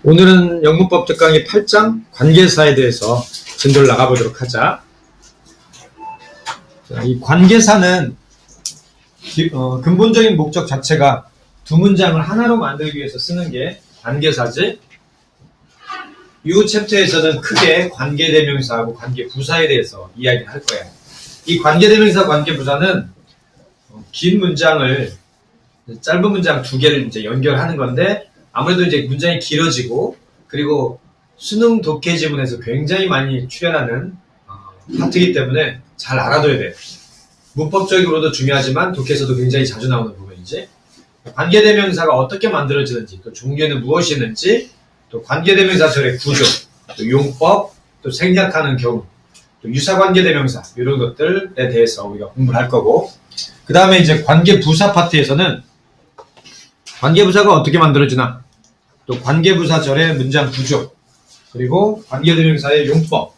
오늘은 영문법 특강의 8장 관계사에 대해서 진도를 나가보도록 하자. 이 관계사는 근본적인 목적 자체가 두 문장을 하나로 만들기 위해서 쓰는 게 관계사지. 이 챕터에서는 크게 관계대명사하고 관계부사에 대해서 이야기를 할 거야. 이 관계대명사, 관계부사는 긴 문장을 짧은 문장 두 개를 이제 연결하는 건데, 아무래도 이제 문장이 길어지고, 그리고 수능 독해 지문에서 굉장히 많이 출연하는 파트이기 때문에 잘 알아둬야 돼. 문법적으로도 중요하지만 독해에서도 굉장히 자주 나오는 부분이지. 관계대명사가 어떻게 만들어지는지, 또 종류에는 무엇이 있는지, 또 관계대명사절의 구조, 또 용법, 또 생략하는 경우, 또 유사관계대명사 이런 것들에 대해서 우리가 공부를 할 거고, 그 다음에 이제 관계부사 파트에서는 관계부사가 어떻게 만들어지나, 또 관계부사절의 문장 구조, 그리고 관계대명사의 용법,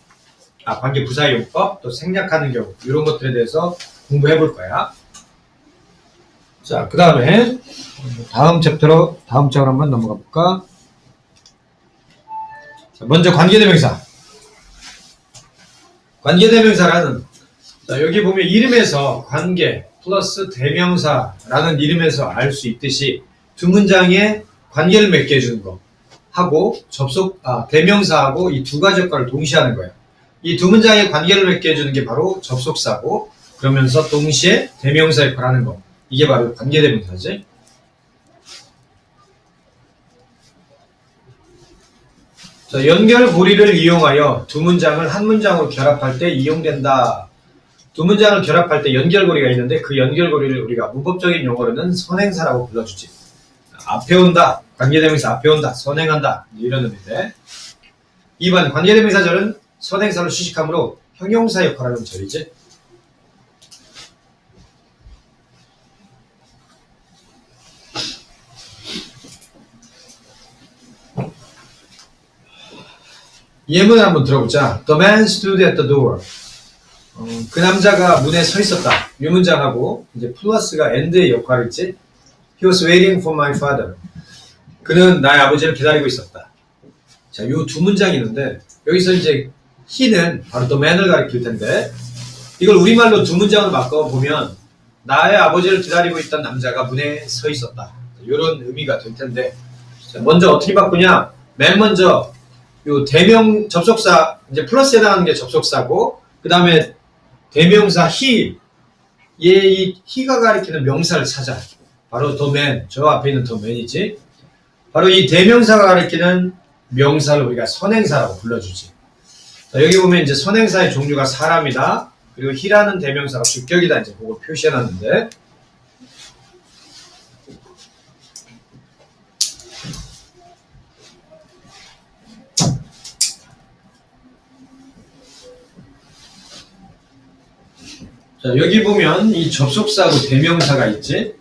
관계부사의 용법, 또 생략하는 경우 이런 것들에 대해서 공부해 볼 거야. 자, 그 다음에 다음 챕터로 한번 넘어가 볼까? 자, 먼저 관계대명사. 관계대명사라는, 자, 여기 보면 이름에서 관계 플러스 대명사라는 이름에서 알 수 있듯이 두 문장에 관계를 맺게 해주는 거 하고 대명사하고 이 두 가지 역할을 동시에 하는 거예요. 이 두 문장에 관계를 맺게 해주는 게 바로 접속사고, 그러면서 동시에 대명사 역할을 하는 거, 이게 바로 관계대명사지. 자, 연결고리를 이용하여 두 문장을 한 문장으로 결합할 때 이용된다. 두 문장을 결합할 때 연결고리가 있는데, 그 연결고리를 우리가 문법적인 용어로는 선행사라고 불러주지. 앞에 온다, 관계대명사 앞에 온다, 선행한다, 이런 의미인데, 2번 관계대명사절은 선행사를 수식하므로 형용사 역할을 하는 절이지. 예문을 한번 들어보자. The man stood at the door. 그 남자가 문에 서 있었다. 이 문장하고 이제 플러스가 and의 역할을 했지. He was waiting for my father. 그는 나의 아버지를 기다리고 있었다. 자, 요 두 문장이 있는데, 여기서 이제 he는 바로 the man을 가리킬 텐데, 이걸 우리말로 두 문장을 바꿔보면 나의 아버지를 기다리고 있던 남자가 문에 서 있었다, 이런 의미가 될 텐데, 자, 먼저 어떻게 바꾸냐? 맨 먼저 요 대명 접속사, 이제 플러스에 해당하는 게 접속사고, 그 다음에 대명사 he, 이 he가 가리키는 명사를 찾아. 바로 the man, 저 앞에 있는 the man이지. 바로 이 대명사가 가리키는 명사를 우리가 선행사라고 불러주지. 자, 여기 보면 이제 선행사의 종류가 사람이다, 그리고 he라는 대명사가 주격이다, 이제 그걸 표시해놨는데, 자, 여기 보면 이 접속사하고 대명사가 있지.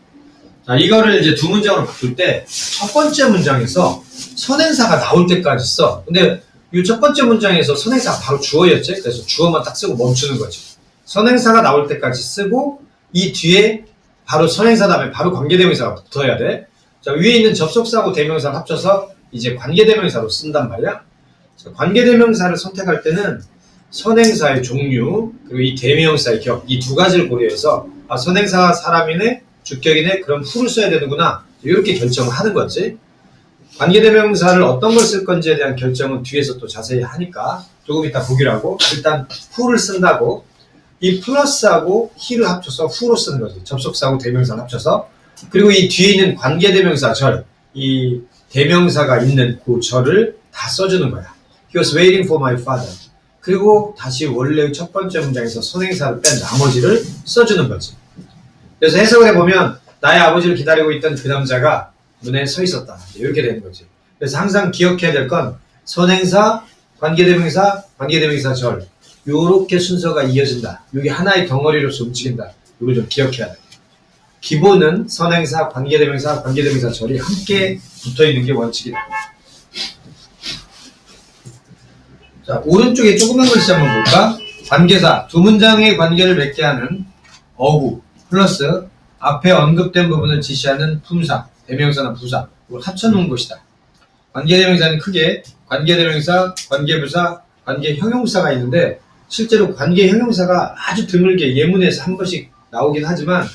자, 이거를 이제 두 문장으로 바꿀 때 첫 번째 문장에서 선행사가 나올 때까지 써. 근데 이 첫 번째 문장에서 선행사가 바로 주어였지. 그래서 주어만 딱 쓰고 멈추는 거지. 선행사가 나올 때까지 쓰고, 이 뒤에 바로 선행사 다음에 바로 관계대명사가 붙어야 돼. 자, 위에 있는 접속사하고 대명사를 합쳐서 이제 관계대명사로 쓴단 말이야. 자, 관계대명사를 선택할 때는 선행사의 종류, 그리고 이 대명사의 격, 이 두 가지를 고려해서 선행사가 사람이네, 주격이네, 그럼 who를 써야 되는구나, 이렇게 결정을 하는 거지. 관계대명사를 어떤 걸 쓸 건지에 대한 결정은 뒤에서 또 자세히 하니까 조금 이따 보기로 하고, 일단 who를 쓴다고, 이 플러스하고 he를 합쳐서 who로 쓰는 거지. 접속사하고 대명사를 합쳐서. 그리고 이 뒤에 있는 관계대명사 절, 이 대명사가 있는 그 절을 다 써주는 거야. He was waiting for my father. 그리고 다시 원래의 첫 번째 문장에서 선행사를 뺀 나머지를 써주는 거지. 그래서 해석을 해보면 나의 아버지를 기다리고 있던 그 남자가 문에 서 있었다, 이렇게 되는 거지. 그래서 항상 기억해야 될 건 선행사, 관계대명사, 관계대명사 절, 요렇게 순서가 이어진다. 이게 하나의 덩어리로서 움직인다. 이걸 좀 기억해야 돼. 기본은 선행사, 관계대명사, 관계대명사 절이 함께 붙어있는 게 원칙이다. 자, 오른쪽에 조그만 글씨 한번 볼까? 관계사, 두 문장의 관계를 맺게 하는 어구, 플러스 앞에 언급된 부분을 지시하는 품사, 대명사나 부사, 이걸 합쳐놓은 것이다. 관계대명사는 크게 관계대명사, 관계부사, 관계형용사가 있는데 실제로 관계형용사가 아주 드물게 예문에서 한 번씩 나오긴 하지만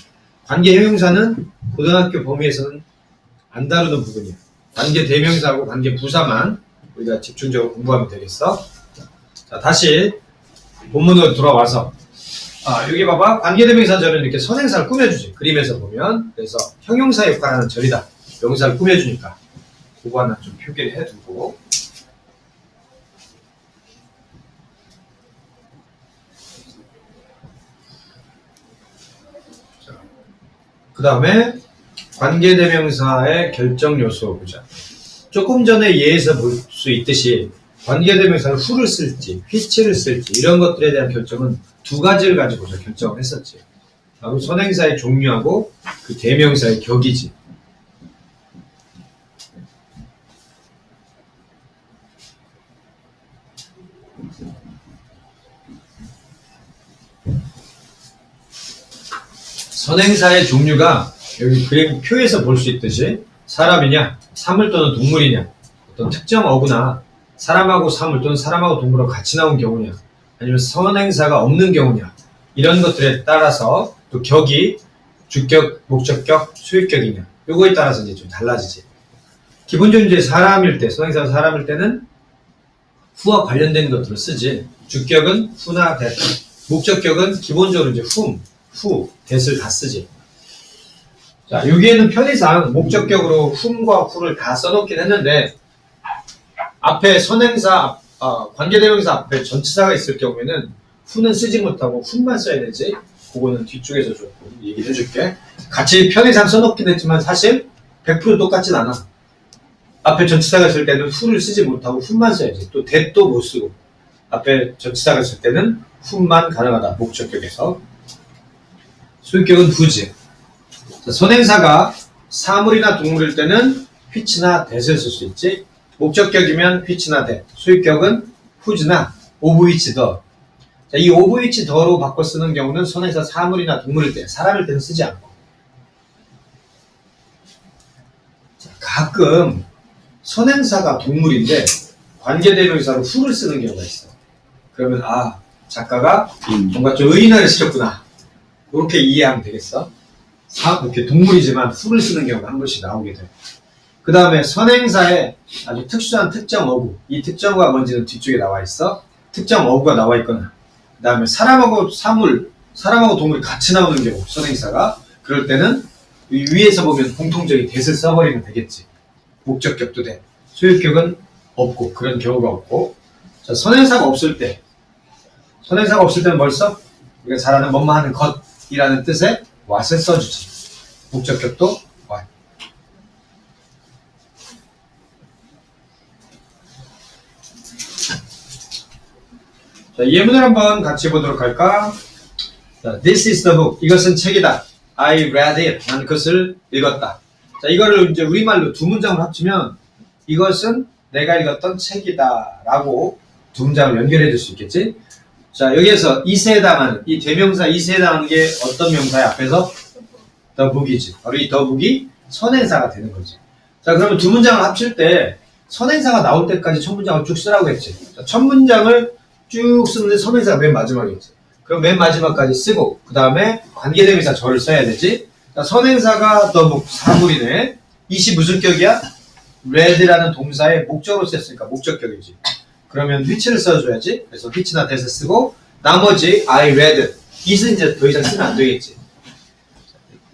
관계형용사는 고등학교 범위에서는 안 다루는 부분이에요. 관계대명사하고 관계부사만 우리가 집중적으로 공부하면 되겠어. 자, 다시 본문으로 돌아와서 여기 봐봐. 관계대명사절은 이렇게 선행사를 꾸며주지. 그림에서 보면. 그래서 형용사 역할하는 절이다. 명사를 꾸며주니까 그거 하나 좀 표기를 해두고 그 다음에 관계대명사의 결정 요소 보자. 조금 전에 예에서 볼 수 있듯이 관계대명사를 who를 쓸지 which를 쓸지 이런 것들에 대한 결정은 두 가지를 가지고서 결정을 했었지. 바로 선행사의 종류하고 그 대명사의 격이지. 선행사의 종류가 여기 그림 표에서 볼 수 있듯이 사람이냐, 사물 또는 동물이냐, 어떤 특정 어구나 사람하고 사물 또는 사람하고 동물하고 같이 나온 경우냐, 아니면 선행사가 없는 경우냐 이런 것들에 따라서 또 격이 주격, 목적격, 소유격이냐 요거에 따라서 이제 좀 달라지지. 기본적으로 이제 사람일 때, 선행사가 사람일 때는 who와 관련된 것들을 쓰지. 주격은 who나 that, 목적격은 기본적으로 이제 whom, who, that을 다 쓰지. 자, 여기에는 편의상 목적격으로 whom과 who를 다 써놓긴 했는데 앞에 선행사, 관계대명사 앞에 전치사가 있을 경우에는 who는 쓰지 못하고 whom만 써야 되지. 그거는 뒤쪽에서 조금 얘기를 해줄게. 같이 편의상 써놓긴 했지만 사실 100% 똑같진 않아. 앞에 전치사가 있을 때는 who를 쓰지 못하고 whom만 써야지. 또 that도 못 쓰고 앞에 전치사가 있을 때는 whom만 가능하다. 목적격에서. 소유격은 who지. 선행사가 사물이나 동물일 때는 which나 that을 쓸 수 있지. 목적격이면 which나 that, 소유격은 who's나 of which the. 자, 이 of which the로 바꿔 쓰는 경우는 선행사 사물이나 동물일 때, 사람일 때는 쓰지 않고. 자, 가끔 선행사가 동물인데 관계대명사로 who를 쓰는 경우가 있어. 그러면 작가가 뭔가 좀 의인화를 시켰구나. 그렇게 이해하면 되겠어. 이렇게 동물이지만 who를 쓰는 경우가 한 번씩 나오게 돼. 그 다음에 선행사에 아주 특수한 특정 어구, 이 특정 어구가 뭔지는 뒤쪽에 나와 있어. 특정 어구가 나와 있거나 그 다음에 사람하고 사물, 사람하고 동물이 같이 나오는 경우 선행사가 그럴 때는 위에서 보면 공통적인 that을 써버리면 되겠지. 목적격도 돼. 소유격은 없고 그런 경우가 없고. 자, 선행사가 없을 때 선행사가 없을 때는 뭘 써? 우리가 잘 아는 뭐뭐 하는 것이라는 뜻의 what을 써주지. 목적격도 what. 자, 예문을 한번 같이 보도록 할까? 자, This is the book. 이것은 책이다. I read it. 나는 그것을 읽었다. 자, 이거를 이제 우리말로 두 문장을 합치면 이것은 내가 읽었던 책이다 라고 두 문장을 연결해 줄 수 있겠지? 자, 여기에서 이세에 해당하는, 이 대명사 이세에 해당하는 게 어떤 명사의 앞에서 the book이지. 바로 이 the book이 선행사가 되는 거지. 자, 그러면 두 문장을 합칠 때 선행사가 나올 때까지 첫 문장을 쭉 쓰라고 했지. 자, 첫 문장을 쭉 쓰는데 선행사가 맨 마지막이었지. 그럼 맨 마지막까지 쓰고 그 다음에 관계대명사 절을 써야 되지. 자, 선행사가 the book, 사물이네. 이시 무슨 격이야? read라는 동사의 목적으로 썼으니까 목적격이지. 그러면 which를 써줘야지. 그래서 which나 that을 쓰고 나머지 I read, it은 이제 더 이상 쓰면 안 되겠지.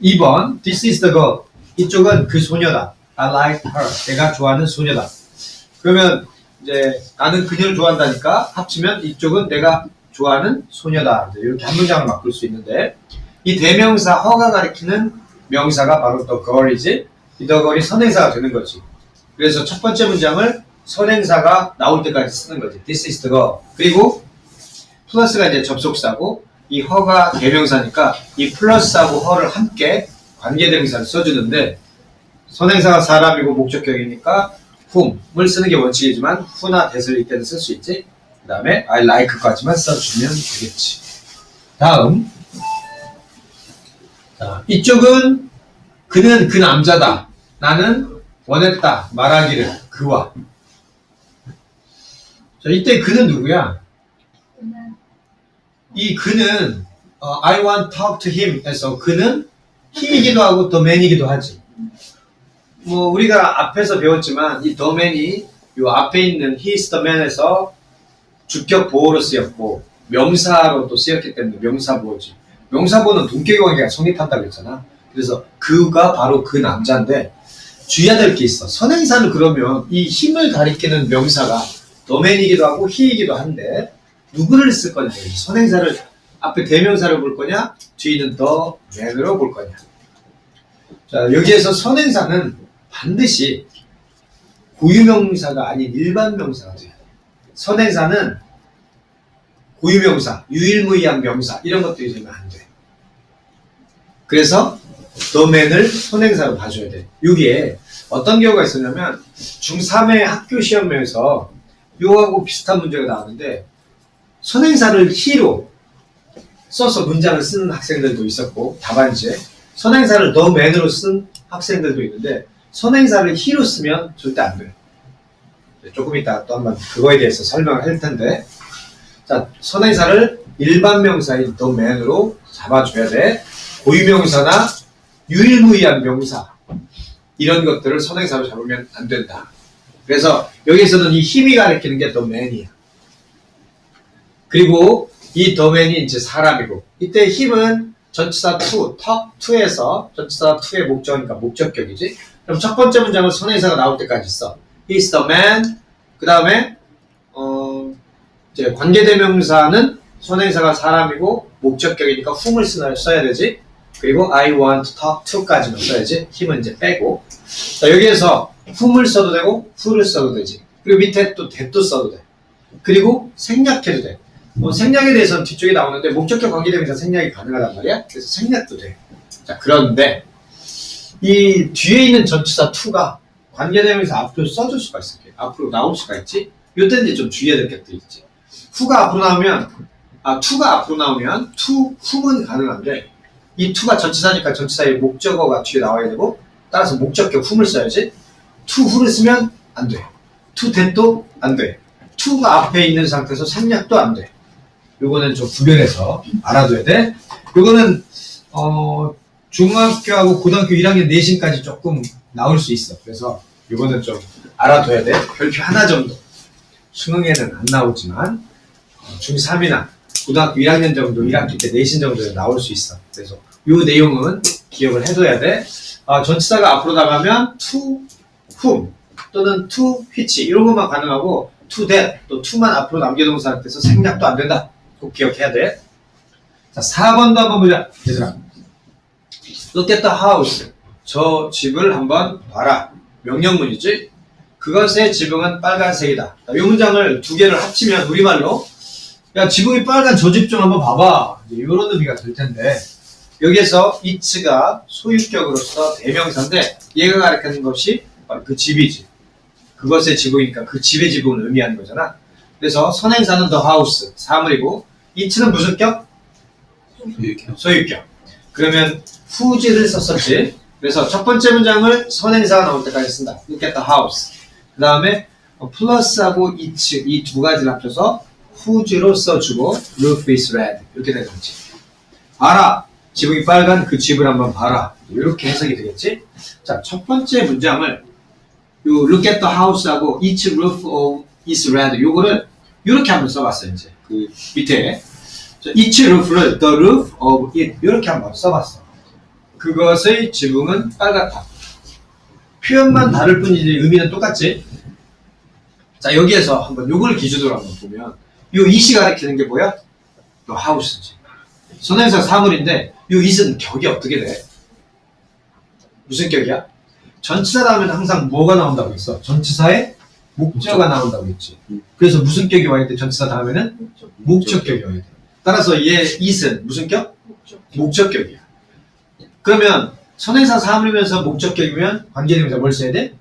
2번 This is the girl. 이쪽은 그 소녀다. I like her. 내가 좋아하는 소녀다. 그러면 이제 나는 그녀를 좋아한다니까 합치면 이쪽은 내가 좋아하는 소녀다. 이렇게 한 문장을 바꿀 수 있는데 이 대명사 her가 가리키는 명사가 바로 the girl이지. 이 the girl이 선행사가 되는 거지. 그래서 첫 번째 문장을 선행사가 나올 때까지 쓰는 거지. This is the girl. 그리고 플러스가 이제 접속사고 이 her가 대명사니까 이 플러스하고 her를 함께 관계대명사를 써주는데 선행사가 사람이고 목적격이니까 whom을 쓰는 게 원칙이지만 who나 that을 이때는 쓸 수 있지. 그 다음에 I like까지만 써주면 되겠지. 다음 자, 이쪽은 그는 그 남자다. 나는 원했다. 말하기를 그와. 자, 이때 그는 누구야? 이 그는 I want to talk to him 해서 그는 he이기도 하고 the man이기도 하지. 뭐 우리가 앞에서 배웠지만 이 the man이 요 앞에 있는 he is the man에서 주격 보호로 쓰였고 명사로 또 쓰였기 때문에 명사 보호지. 명사 보호는 동격 관계가 성립한다고 했잖아. 그래서 그가 바로 그 남자인데 주의해야 될 게 있어. 선행사를 그러면 이 힘을 가리키는 명사가 the man이기도 하고 he이기도 한데 누구를 쓸 거냐? 선행사를 앞에 대명사로 볼 거냐? 뒤는 the man으로 볼 거냐? 자, 여기에서 선행사는 반드시 고유명사가 아닌 일반 명사가 돼요. 선행사는 고유명사, 유일무이한 명사 이런 것들이 되면 안 돼. 그래서 the man을 선행사로 봐줘야 돼. 여기에 어떤 경우가 있었냐면 중3의 학교 시험에서 요하고 비슷한 문제가 나왔는데 선행사를 he로 써서 문장을 쓰는 학생들도 있었고 답안지에 선행사를 the man으로 쓴 학생들도 있는데 선행사를 he로 쓰면 절대 안 돼요. 조금 이따 또 한번 그거에 대해서 설명을 할 텐데 자, 선행사를 일반 명사인 the man으로 잡아줘야 돼. 고유명사나 유일무이한 명사 이런 것들을 선행사로 잡으면 안 된다. 그래서 여기에서는 이 힘이 가리키는 게 the man이야. 그리고 이 the man이 이제 사람이고 이때 힘은 전치사 to, talk to에서 전치사 to의 목적이니까 목적격이지. 그럼 첫 번째 문장은 선행사가 나올 때까지 써. He's the man. 그 다음에 이제 관계대명사는 선행사가 사람이고 목적격이니까 whom을 써야 되지. 그리고 I want to talk to까지만 써야지. 힘은 이제 빼고. 자, 여기에서 whom을 써도 되고 who를 써도 되지. 그리고 밑에 또 that도 써도 돼. 그리고 생략해도 돼. 생략에 대해서는 뒤쪽에 나오는데 목적격 관계대명사 생략이 가능하단 말이야. 그래서 생략도 돼. 자, 그런데 이 뒤에 있는 전치사 to가 관계대명사 앞으로 써줄 수가 있어. 앞으로 나올 수가 있지. 요때는 이제 좀 주의해야 될 것들이 있지. to가 앞으로 나오면 to, whom은 가능한데 이 to가 전치사니까 전치사의 목적어가 뒤에 나와야 되고 따라서 목적격 whom을 써야지. to, who를 쓰면 안 돼. to, that도 안 돼. to가 앞에 있는 상태에서 생략도 안 돼. 요거는 좀 구별해서 알아둬야 돼. 요거는 중학교하고 고등학교 1학년 내신까지 조금 나올 수 있어. 그래서 요거는 좀 알아둬야 돼. 별표 하나 정도. 수능에는 안 나오지만 중3이나 고등학교 1학년 정도 1학기 때 내신 정도에 나올 수 있어. 그래서 요 내용은 기억을 해둬야 돼. 전치사가 앞으로 나가면 to whom 또는 to which 이런 것만 가능하고 to that 또 to만 앞으로 남겨동사 상태에서 생략도 안 된다. 꼭 기억해야 돼. 자, 4번도 한번 보자. 얘들아. Look at the house. 저 집을 한번 봐라. 명령문이지. 그것의 지붕은 빨간색이다. 이 문장을 두 개를 합치면 우리말로 야, 지붕이 빨간 저 집 좀 한번 봐봐. 이런 의미가 될 텐데 여기에서 it가 소유격으로서 대명사인데 얘가 가리키는 것이 바로 그 집이지. 그것의 지붕이니까 그 집의 지붕을 의미하는 거잖아. 그래서 선행사는 the house, 사물이고 it는 무슨 격? 소유격. 그러면 whose를 썼었지. 그래서 첫 번째 문장을 선행사가 나올 때까지 쓴다. Look at the house. 그 다음에 플러스하고 it 이 두 가지를 합쳐서 whose로 써주고 roof is red 이렇게 되는 거지. 봐라. 지붕이 빨간 그 집을 한번 봐라. 이렇게 해석이 되겠지. 자, 첫 번째 문장을 요 look at the house하고 each roof is red 요거를 이렇게 한번 써봤어요. 이제 그 밑에 each roof를 the roof of it 이렇게 한번 써봤어. 그것의 지붕은 빨갛다. 표현만 다를 뿐이지 의미는 똑같지. 자, 여기에서 한번 요걸 기준으로 한번 보면 요 it이 가리키는 게 뭐야? 요 house지. 선행사 사물인데 요 it은 격이 어떻게 돼? 무슨 격이야? 전치사 다음에는 항상 뭐가 나온다고 했어? 전치사에 목적어가 나온다고 했지. 그래서 무슨 격이 와야 돼? 전치사 다음에는 목적격이 와야 돼. 따라서 얘 it은 무슨 격? 목적격이야. 그러면 선행사 사물이면서 목적격이면 관계대명사 뭘 써야 돼?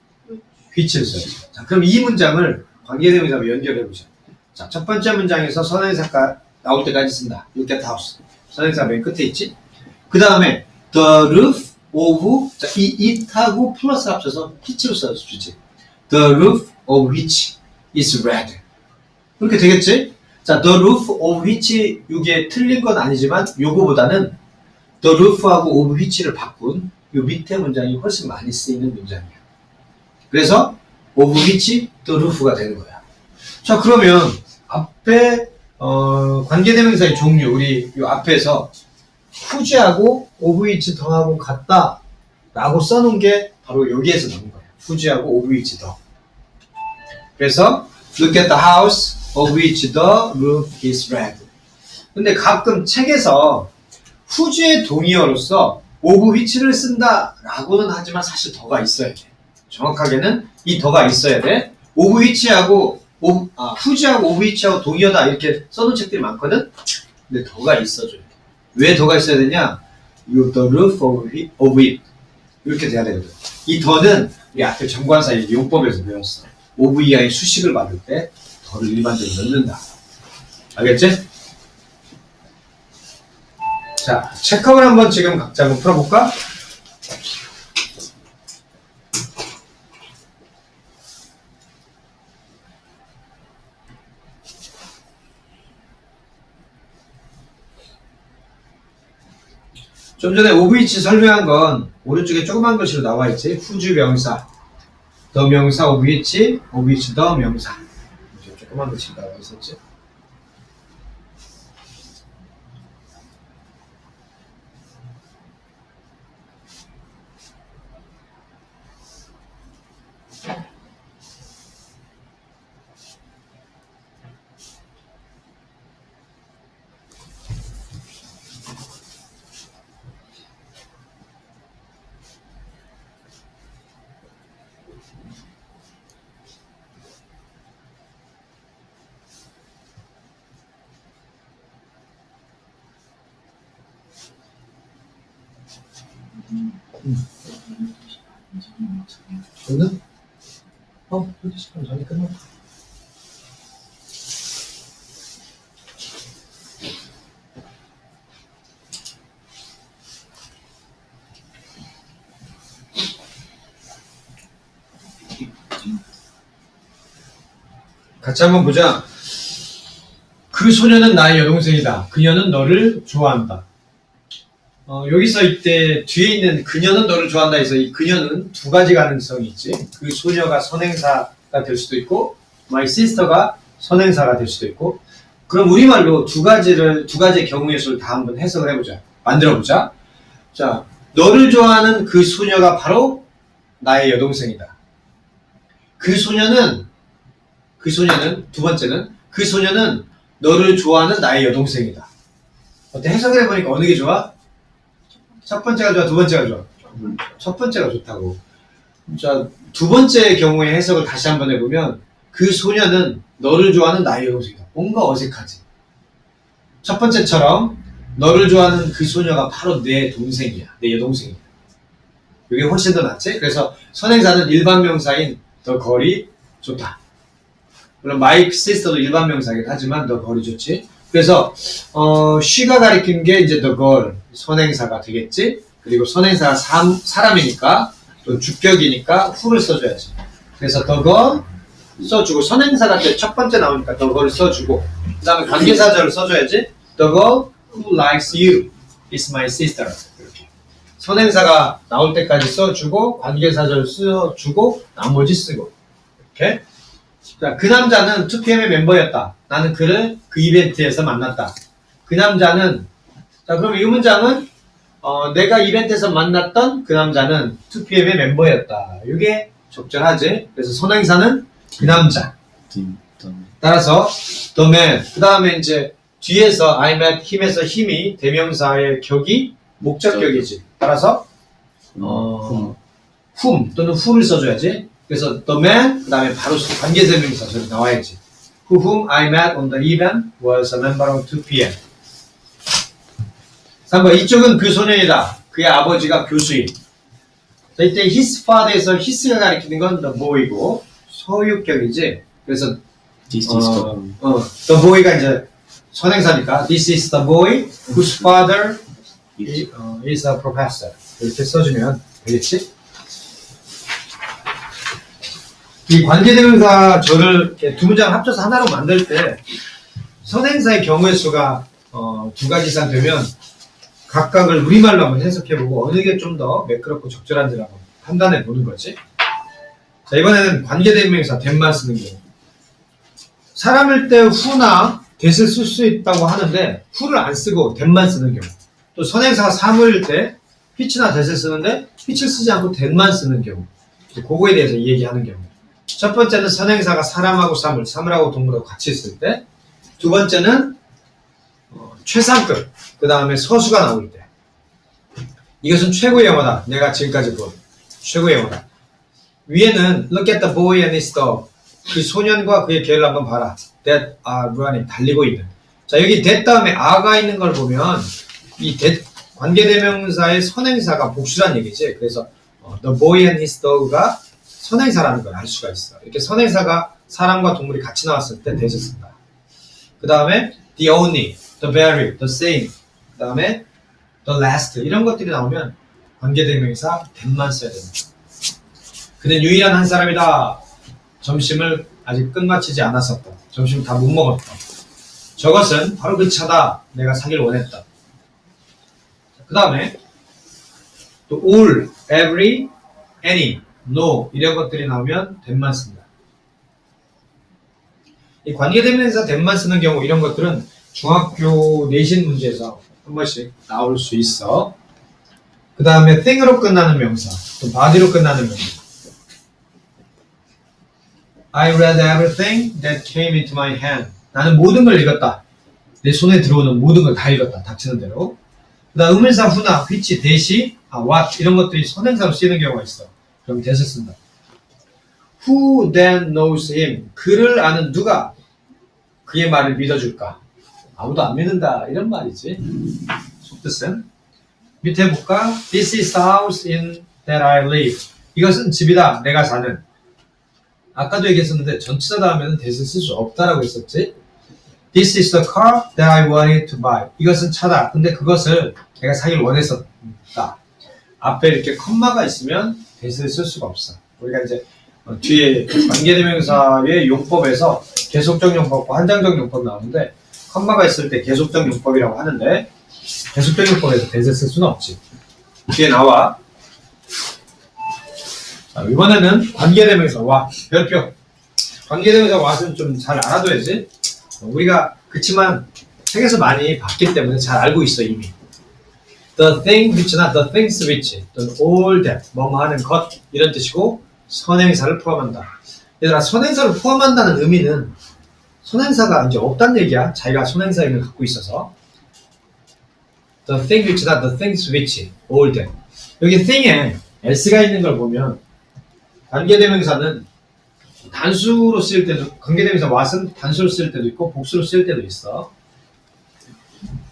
which를 써야지. 자, 그럼 이 문장을 관계대명사로 연결해보자. 자, 첫 번째 문장에서 선행사가 나올 때까지 쓴다. Look at the house. 선행사 맨 끝에 있지? 그 다음에 the roof of 자, 이 it하고 플러스 합쳐서 which로 써주지. the roof of which is red. 그렇게 되겠지? 자, the roof of which 이게 틀린 건 아니지만 요거보다는 the roof하고 of which를 바꾼 요 밑에 문장이 훨씬 많이 쓰이는 문장이야. 그래서 of which the roof가 되는 거야. 자, 그러면 앞에 관계대명사의 종류 우리 요 앞에서 who's하고 of which 더하고 같다 라고 써놓은 게 바로 여기에서 나온 거야. who's하고 of which 더. 그래서 look at the house of which the roof is red. 근데 가끔 책에서 who's의 동의어로서 of which를 쓴다라고는 하지만 사실 더가 있어야 돼. 정확하게는 이 더가 있어야 돼. of which하고 who's하고 of which하고 동의어다 이렇게 써놓은 책들이 많거든. 근데 더가 있어줘야 돼. 왜 더가 있어야 되냐? You the roof of it 이렇게 돼야 되거든. 이 더는 우리 앞에 정관사의 용법에서 배웠어. of 이하의 수식을 받을 때 더를 일반적으로 넣는다. 알겠지? 자, 체크업을 한번 지금 각자 한번 풀어볼까? 좀 전에 of which 설명한 건 오른쪽에 조그만 글씨로 나와 있지. whose 명사, the 명사 of which the 명사. 조그만 글씨로 나와 있었지. 오늘? 1시간 전에 끝났다. 같이 한번 보자. 그 소녀는 나의 여동생이다. 그녀는 너를 좋아한다. 여기서 이때 뒤에 있는 그녀는 너를 좋아한다 해서 이 그녀는 두 가지 가능성이 있지. 그 소녀가 선행사가 될 수도 있고 my sister가 선행사가 될 수도 있고. 그럼 우리말로 두 가지의 경우의 수를 다 한번 해석을 해보자. 만들어보자. 자, 너를 좋아하는 그 소녀가 바로 나의 여동생이다. 그 소녀는 두 번째는 그 소녀는 너를 좋아하는 나의 여동생이다. 어때? 해석을 해보니까 어느 게 좋아? 첫 번째가 좋아, 두 번째가 좋아? 첫 번째가 좋다고. 자, 두 번째 경우의 해석을 다시 한번 해보면 그 소녀는 너를 좋아하는 나의 여동생이다. 뭔가 어색하지? 첫 번째처럼 너를 좋아하는 그 소녀가 바로 내 동생이야. 내 여동생이야. 이게 훨씬 더 낫지? 그래서 선행사는 일반 명사인 더 걸이 좋다. 물론 my sister도 일반 명사긴 하지만 더 걸이 좋지. 그래서 she가 가리킨 게 이제 the girl 선행사가 되겠지. 그리고 선행사가 사람이니까 또 주격이니까 who를 써줘야지. 그래서 the girl 써주고 선행사가 첫 번째 나오니까 the girl을 써주고 그 다음에 관계사절을 써줘야지. The girl who likes you is my sister. 이렇게 선행사가 나올 때까지 써주고 관계사절 써주고 나머지 쓰고 이렇게. 자, 그 남자는 2PM의 멤버였다. 나는 그를 그 이벤트에서 만났다. 그 남자는 자, 그럼 이 문장은 내가 이벤트에서 만났던 그 남자는 2PM의 멤버였다. 이게 적절하지. 그래서 선행사는 그 남자. 따라서 the man. 그 다음에 이제 뒤에서 I met him에서 힘이 대명사의 격이 목적격이지. 따라서 whom 또는 who를 써줘야지. 그래서 the man 그 다음에 바로 관계대명사 저기 나와야지. Whom I met on the event was a member of 2PM. 3번 이쪽은 그 소년이다. 그의 아버지가 교수인. 자, 이때 his father에서 his가 가리키는 건 the boy고 소유격이지. 그래서 the boy가 이제 선행사니까 this is the boy whose father is a professor. 이렇게 써주면 되겠지? 이 관계대명사 절을 이렇게 두 문장을 합쳐서 하나로 만들 때 선행사의 경우의 수가 두 가지 이상 되면 각각을 우리말로 한번 해석해보고 어느 게 좀 더 매끄럽고 적절한지를 한번 판단해 보는 거지. 자, 이번에는 관계대명사 that만 쓰는 경우. 사람일 때 who나 that을 쓸 수 있다고 하는데 who를 안 쓰고 that만 쓰는 경우. 또 선행사가 사물일 때 which나 that을 쓰는데 which를 쓰지 않고 that만 쓰는 경우. 그거에 대해서 얘기하는 경우. 첫 번째는 선행사가 사람하고 사물하고 동물하고 같이 있을 때. 두 번째는 최상급, 그 다음에 서수가 나올 때. 이것은 최고의 영어다. 내가 지금까지 본 최고의 영어다. 위에는 look at the boy and his dog. 그 소년과 그의 개를 한번 봐라. that are running, 달리고 있는. 자, 여기 that 다음에 are가 있는 걸 보면 이 that 관계대명사의 선행사가 복수란 얘기지. 그래서 the boy and his dog가 선행사라는 걸 알 수가 있어. 이렇게 선행사가 사람과 동물이 같이 나왔을 때 that을 쓴다. 그 다음에 the only, the very, the same, 그 다음에 the last 이런 것들이 나오면 관계대명사 that만 써야 됩니다. 그는 유일한 한 사람이다. 점심을 아직 끝마치지 않았었다. 점심 다 못 먹었다. 저것은 바로 그 차다. 내가 사길 원했다. 그 다음에 또 all, every, any, no 이런 것들이 나오면 that만 씁니다. 이 관계대명사 that만 쓰는 경우 이런 것들은 중학교 내신 문제에서 한 번씩 나올 수 있어. 그 다음에 thing으로 끝나는 명사, 또 body로 끝나는 명사. I read everything that came into my hand. 나는 모든 걸 읽었다. 내 손에 들어오는 모든 걸 다 읽었다. 닥치는 대로. 그 다음 의문사 who나 which, that이, what 이런 것들이 선행사로 쓰이는 경우가 있어. 그럼 that을 쓴다. Who then knows him? 그를 아는 누가 그의 말을 믿어줄까? 아무도 안 믿는다. 이런 말이지. 속뜻은 밑에 볼까? This is the house in that I live. 이것은 집이다. 내가 사는. 아까도 얘기했었는데 전치사 다음에는 that을 쓸 수 없다라고 했었지. This is the car that I wanted to buy. 이것은 차다. 근데 그것을 내가 사길 원했었다. 앞에 이렇게 컴마가 있으면 that을 쓸 수가 없어. 우리가 이제 뒤에 관계대명사의 용법에서 계속적 용법과 한정적 용법 나오는데 컴마가 있을 때 계속적 용법이라고 하는데 계속적 용법에서 that을 쓸 수는 없지. 뒤에 나와. 자, 이번에는 관계대명사 what, 별표. 관계대명사 what은 좀 잘 알아둬야지. 우리가 그치만 책에서 많이 봤기 때문에 잘 알고 있어 이미. The thing which나 the things which, 또는 all that, 뭐뭐 하는 것 이런 뜻이고 선행사를 포함한다. 얘들아, 선행사를 포함한다는 의미는 선행사가 이제 없다는 얘기야. 자기가 선행사 의미를 갖고 있어서. The thing which나 the things which, all that. 여기 thing에 s가 있는 걸 보면 관계대명사는 단수로 쓰일 때도, 관계대명사 what은 단수로 쓰일 때도 있고 복수로 쓰일 때도 있어.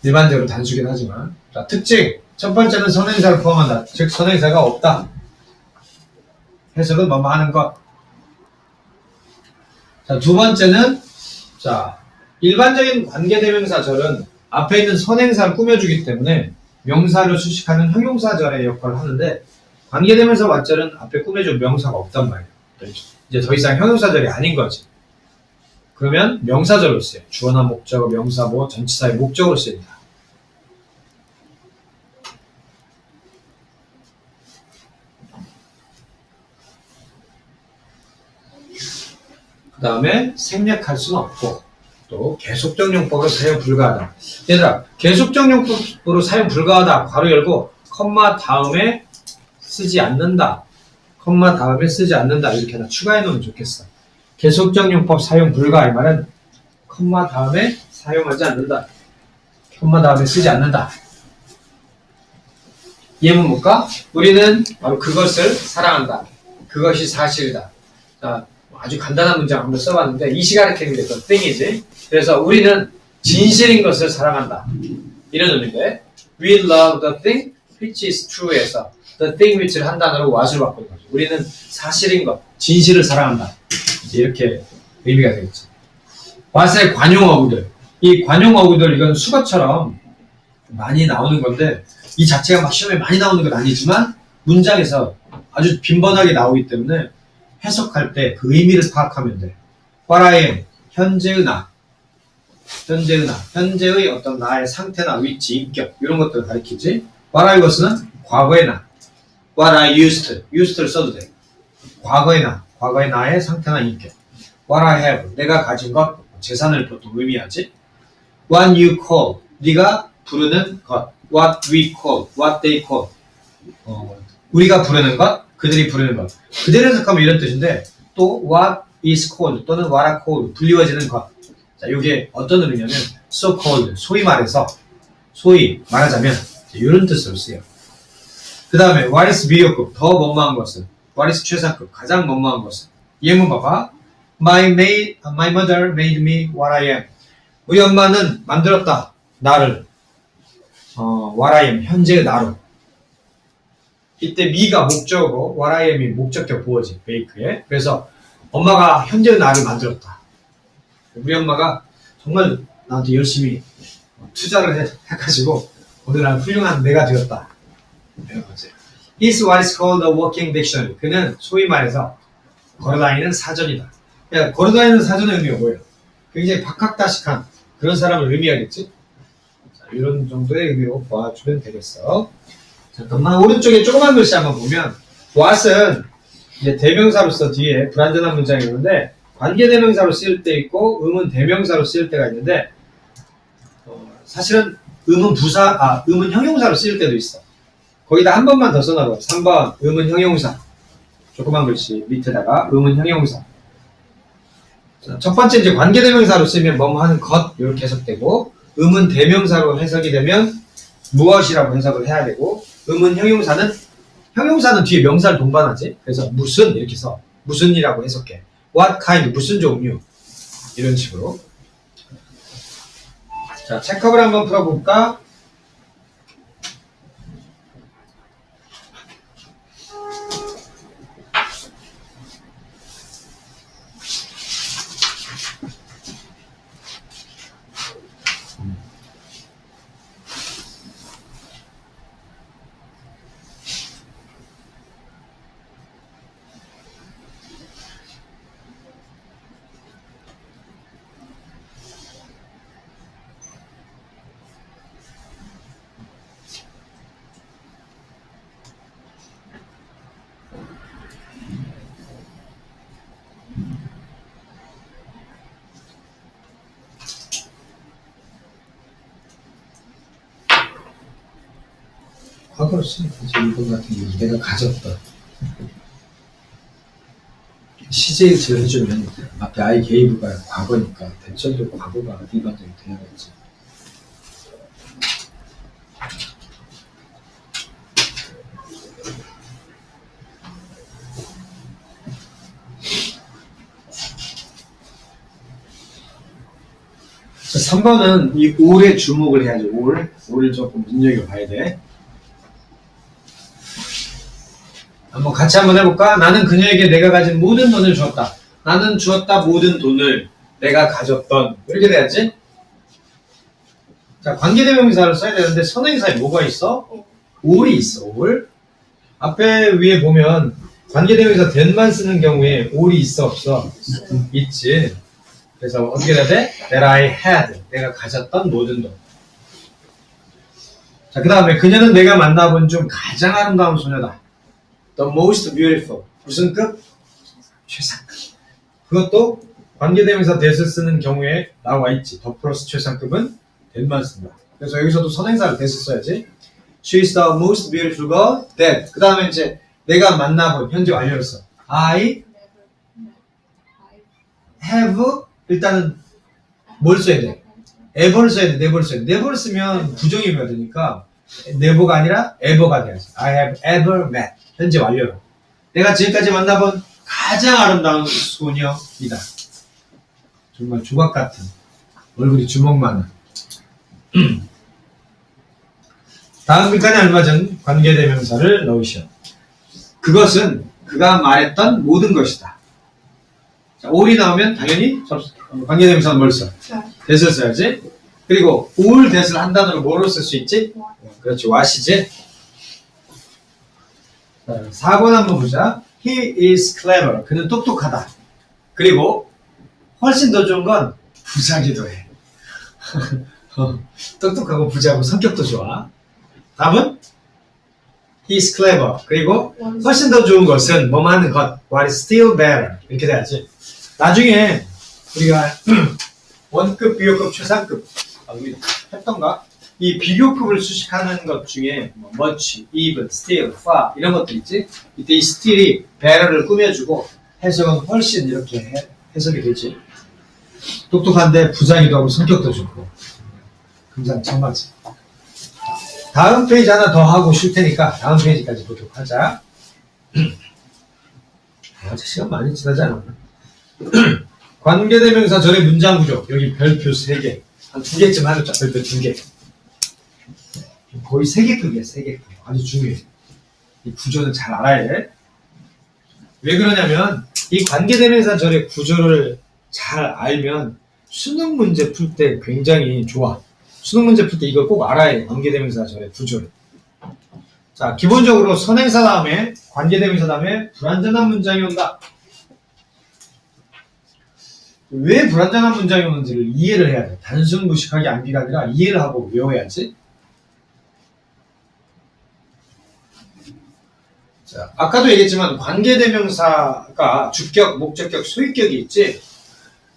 일반적으로 단수긴 하지만. 자, 특징. 첫 번째는 선행사를 포함한다. 즉 선행사가 없다. 해석은 뭐뭐 하는 것. 자, 두 번째는 자, 일반적인 관계대명사절은 앞에 있는 선행사를 꾸며주기 때문에 명사를 수식하는 형용사절의 역할을 하는데 관계대명사 what절은 앞에 꾸며준 명사가 없단 말이에요. 이제 더 이상 형용사절이 아닌 거지. 그러면 명사절로 쓰여요. 주어나 목적어, 명사보, 전치사의 목적으로 쓰입니다. 그 다음에 생략할 수는 없고 또 계속적 용법으로 사용 불가하다. 얘들아, 계속적 용법으로 사용 불가하다 괄호 열고 컴마 다음에 쓰지 않는다. 컴마 다음에 쓰지 않는다. 이렇게 하나 추가해 놓으면 좋겠어. 계속적 용법 사용 불가. 이 말은 컴마 다음에 사용하지 않는다. 컴마 다음에 쓰지 않는다. 예문 볼까? 우리는 바로 그것을 사랑한다. 그것이 사실이다. 자, 아주 간단한 문장 한번 써봤는데 이 시간에 캐는 게 또 thing이지. 그래서 우리는 진실인 것을 사랑한다. 이런 의미인데 We love the thing which is true에서 the thing which를 한 단어로 what을 바꾸는 거죠. 우리는 사실인 것, 진실을 사랑한다. 이렇게 의미가 되겠죠. what의 관용어구들. 이 관용어구들 이건 수거처럼 많이 나오는 건데 이 자체가 막 시험에 많이 나오는 건 아니지만 문장에서 아주 빈번하게 나오기 때문에 해석할 때 그 의미를 파악하면 돼. What I am, 현재의 나. 현재의 어떤 나의 상태나 위치, 인격 이런 것들을 가리키지. What I was는 과거의 나. What I used를 써도 돼. 과거의 나의 상태나 인격. What I have, 내가 가진 것, 재산을 보통 의미하지. What you call, 네가 부르는 것. What we call, what they call. 우리가 부르는 것, 그들이 부르는 것. 그대로 해석하면 이런 뜻인데 또 what is called 또는 what are called, 불리워지는 것. 자, 이게 어떤 의미냐면 so called, 소위 말하자면 이런 뜻으로 쓰여요. 그 다음에 what is 비교급, 더 뭐뭐한 것은. what is 최상급, 가장 뭐뭐한 것은. 예문 봐봐. My mother made me what I am. 우리 엄마는 만들었다. 나를. what I am, 현재의 나로. 이때 me가 목적어고 what I am이 목적격 보어지, make에. 그래서 엄마가 현재의 나를 만들었다. 우리 엄마가 정말 나한테 열심히 투자를 해가지고 오늘 난 훌륭한 내가 되었다. 이런 거지. He's what is called a walking dictionary. 그는 소위 말해서 걸어다니는 사전이다. 그러니까 걸어다니는 사전의 의미가 뭐예요? 굉장히 박학다식한 그런 사람을 의미하겠지? 자, 이런 정도의 의미로 봐주면 되겠어. 잠깐만, 오른쪽에 조그만 글씨 한번 보면 what은 이제 대명사로서 뒤에 불완전한 문장이 있는데 관계대명사로 쓰일 때 있고 음은 대명사로 쓰일 때가 있는데 사실은 음은 형용사로 쓰일 때도 있어. 거기다 한 번만 더 써놔봐. 3번 음은 형용사. 조그만 글씨 밑에다가 음은 형용사. 자, 첫 번째 이제 관계대명사로 쓰면 뭐뭐 하는 것 이렇게 해석되고 음은 대명사로 해석이 되면 무엇이라고 해석을 해야 되고 음은 형용사는 뒤에 명사를 동반하지. 그래서 무슨 이렇게 써. 무슨이라고 해석해. What kind, 무슨 종류. 이런 식으로. 자, 체크업을 한번 풀어볼까? 과거로 쓰니까 이번 같은 경우 내가 가졌던 시제를 해주면 앞에 I gave가 과거니까 대절도 과거가 일반적으로 돼야겠지. 자, 3번은 이 올에 주목을 해야죠. 올을 조금 눈여겨봐야 돼. 한번 같이 한번 해볼까? 나는 그녀에게 내가 가진 모든 돈을 주었다. 나는 주었다 모든 돈을 내가 가졌던. 이렇게 돼야지. 자, 관계대명사를 써야 되는데 선행사에 뭐가 있어? 올이 있어. 올. 앞에 위에 보면 관계대명사 then만 쓰는 경우에 올이 있어 없어? 있지. 그래서 어떻게 돼야 돼? That I had. 내가 가졌던 모든 돈. 자, 그 다음에 그녀는 내가 만나본 중 가장 아름다운 소녀다. The most beautiful. 무슨 급? 최상급. 그것도 관계대명사 that을 쓰는 경우에 나와 있지. 더 플러스 최상급은 that만 쓴다. 그래서 여기서도 선행사를 that을 써야지. She is the most beautiful girl that. 그 다음에 이제 내가 만나본 현재 완료를 써. I have 일단은 뭘 써야 돼? ever를 써야 돼. never를 써야 돼. never를 쓰면 부정의가 되니까 never가 아니라 ever가 돼야지. I have ever met. 현재 완료로. 내가 지금까지 만나본 가장 아름다운 소녀이다. 정말 조각 같은 얼굴이 주먹 많은. 다음 글까지 알맞은 관계대명사를 넣으시오. 그것은 그가 말했던 모든 것이다. 자, all이 나오면 당연히 관계대명사는 뭘 써? that을 써야지. 그리고 all that을 한 단어로 뭐로 쓸 수 있지? 그렇지, what이지. 4번 한번 보자. he is clever. 그는 똑똑하다. 그리고 훨씬 더 좋은 건 부자기도 해. 똑똑하고 부자고 성격도 좋아. 답은 he is clever. 그리고 훨씬 더 좋은 것은 뭐뭐 하는 것. what is still better. 이렇게 돼야지. 나중에 우리가 원급, 비교급, 최상급 했던가? 이 비교급을 수식하는 것 중에 뭐 much, even, still, far 이런 것도 있지. 이때 이 still이 better를 꾸며주고 해석은 훨씬 이렇게 해석이 되지. 똑똑한데 부자기도 하고 성격도 좋고 금상첨화지. 다음 페이지 하나 더 하고 쉴 테니까 다음 페이지까지 보도록 하자. 아직 시간 많이 지나지 않았나? 관계대명사 절의 문장 구조. 여기 별표 3개. 한 2개쯤 하겠죠. 별표 2개. 거의 3개급이야, 3개급. 아주 중요해. 이 구조는 잘 알아야 돼. 왜 그러냐면, 이 관계대명사 절의 구조를 잘 알면 수능 문제 풀 때 굉장히 좋아. 수능 문제 풀 때 이걸 꼭 알아야 해. 관계대명사 절의 구조를. 자, 기본적으로 선행사 다음에, 관계대명사 다음에 불완전한 문장이 온다. 왜 불완전한 문장이 오는지를 이해를 해야 돼. 단순 무식하게 암기가 아니라 이해를 하고 외워야지. 자, 아까도 얘기했지만 관계대명사가 주격, 목적격, 소유격이 있지.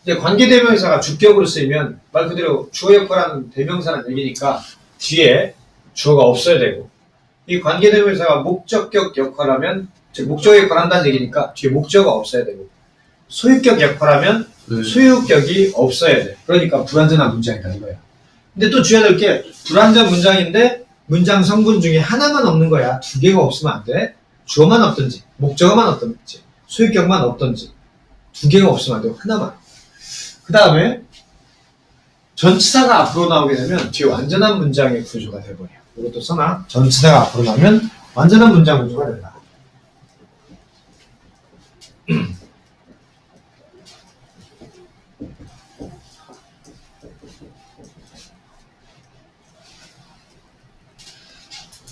이제 관계대명사가 주격으로 쓰이면 말 그대로 주어 역할하는 대명사는 얘기니까 뒤에 주어가 없어야 되고, 이 관계대명사가 목적격 역할하면, 즉 목적 역할을 한다는 얘기니까 뒤에 목적어가 없어야 되고, 소유격 역할하면 소유격이 없어야 돼. 그러니까 불완전한 문장이다 이거야. 근데 또 주의해야 될 게 불완전 문장인데 문장 성분 중에 하나만 없는 거야. 2개가 없으면 안 돼. 주어만 없든지 목적어만 없든지 소유격만 없든지 2개가 없으면 안 되고 하나만. 그 다음에 전치사가 앞으로 나오게 되면 뒤에 완전한 문장의 구조가 돼버려. 이것도 써놔. 전치사가 앞으로 나오면 완전한 문장 구조가 된다.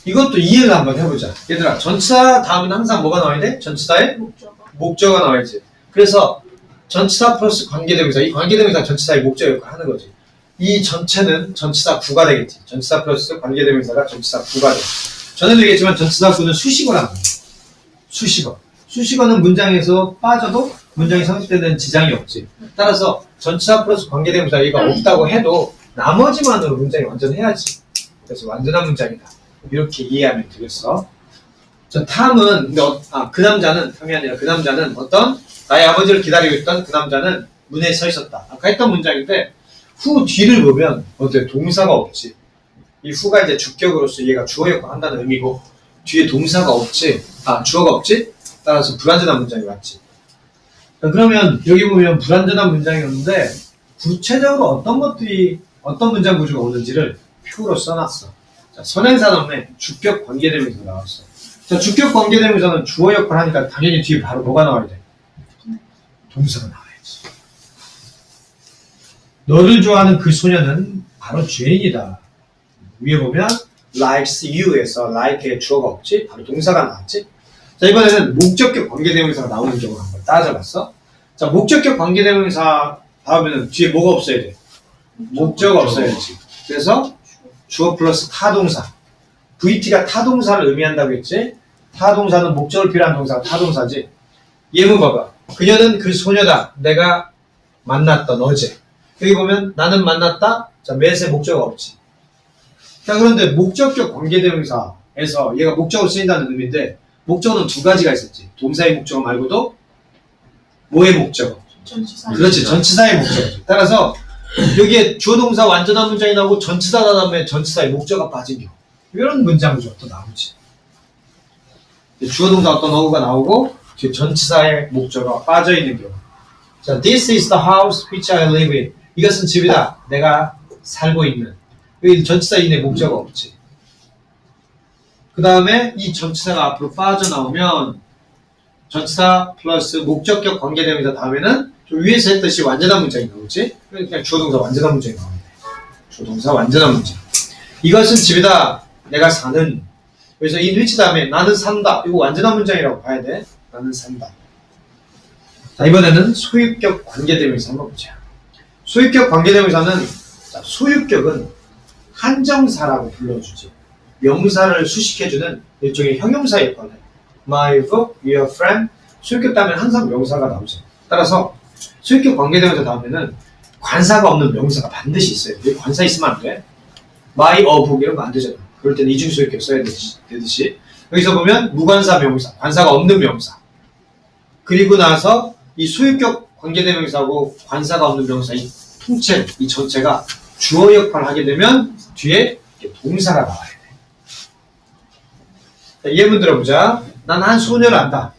이것도 이해를 한번 해보자. 얘들아, 전치사 다음은 항상 뭐가 나와야 돼? 전치사에? 목적어가 나와야지. 그래서 전치사 플러스 관계대명사, 이 관계대명사 전치사의 목적 역할을 하는 거지. 이 전체는 전치사 구가 되겠지. 전치사 플러스 관계대명사가 전치사 구가 돼. 전에도 얘기했지만 전치사 구는 수식어라는 거야. 수식어. 수식어는 문장에서 빠져도 문장이 성립되는 지장이 없지. 따라서 전치사 플러스 관계대명사 이가 없다고 해도 나머지만으로 문장이 완전해야지. 그래서 완전한 문장이다. 이렇게 이해하면 되겠어. 자, 탐은, 그 남자는, 탐이 아니라 그 남자는 어떤, 나의 아버지를 기다리고 있던 그 남자는 문에 서 있었다. 아까 했던 문장인데, 후 뒤를 보면, 어때? 동사가 없지. 이 후가 이제 주격으로서 얘가 주어 역할을 한다는 의미고, 뒤에 동사가 없지. 주어가 없지? 따라서 불완전한 문장이 왔지. 자, 그러면, 여기 보면 불완전한 문장이 오는데, 구체적으로 어떤 것들이, 어떤 문장 구조가 오는지를 표로 써놨어. 자, 선행사 다음에 주격 관계대명사가 나왔어. 자, 주격 관계대명사는 주어 역할을 하니까 당연히 뒤에 바로 뭐가 나와야 돼? 동사가 나와야지. 너를 좋아하는 그 소녀는 바로 죄인이다. 위에 보면 likes you에서 like의 주어가 없지? 바로 동사가 나왔지? 자, 이번에는 목적격 관계대명사가 나오는 경우를 한번 따져봤어. 자, 목적격 관계대명사 다음에는 뒤에 뭐가 없어야 돼? 목적어가 없어야지. 그래서 주어 플러스 타동사. VT가 타동사를 의미한다고 했지? 타동사는 목적을 필요한 동사가 타동사지. 예문 봐봐. 그녀는 그 소녀다. 내가 만났던 어제. 여기 보면 나는 만났다. 자, 매세 목적어가 없지. 자, 그런데 목적격 관계대명사에서 얘가 목적으로 쓰인다는 의미인데 목적어는 2가지가 있었지. 동사의 목적어 말고도 뭐의 목적어? 전치사. 그렇지. 전치사의 목적어지. 따라서 여기에 주어 동사 완전한 문장이 나오고 전치사 다음에 전치사의 목적어가 빠진 경우 이런 문장 구조가 또 나오지. 주어 동사 어떤 어구가 나오고 뒤에 전치사의 목적어가 빠져있는 경우. 자, this is the house which I live in. 이것은 집이다. 내가 살고 있는. 여기 전치사 있네. 목적어 없지. 그 다음에 이 전치사가 앞으로 빠져나오면 전치사 플러스 목적격 관계대명사 다음에는 좀 위에서 했듯이 완전한 문장이 나오지? 그냥 주어동사 완전한 문장이 나오는데. 주어동사 완전한 문장. 이것은 집이다. 내가 사는. 그래서 이 which 다음에 나는 산다. 이거 완전한 문장이라고 봐야 돼. 나는 산다. 자, 이번에는 소유격 관계대명사 한번 보자. 소유격 관계대명사는, 자, 소유격은 한정사라고 불러주지. 명사를 수식해주는 일종의 형용사 역할을 해. My book, your friend. 소유격 다음에 항상 명사가 나오죠. 따라서 소유격 관계대명사 다음에는 관사가 없는 명사가 반드시 있어요. 여기 관사 있으면 안 돼. My, a book 이런 거 안 되잖아. 그럴 때는 이중소유격 써야 되듯이. 여기서 보면 무관사 명사, 관사가 없는 명사. 그리고 나서 이 소유격 관계대명사하고 관사가 없는 명사, 이 통째, 이 전체가 주어 역할을 하게 되면 뒤에 동사가 나와야 돼. 자, 예문 들어보자. 난 한 소녀를 안다.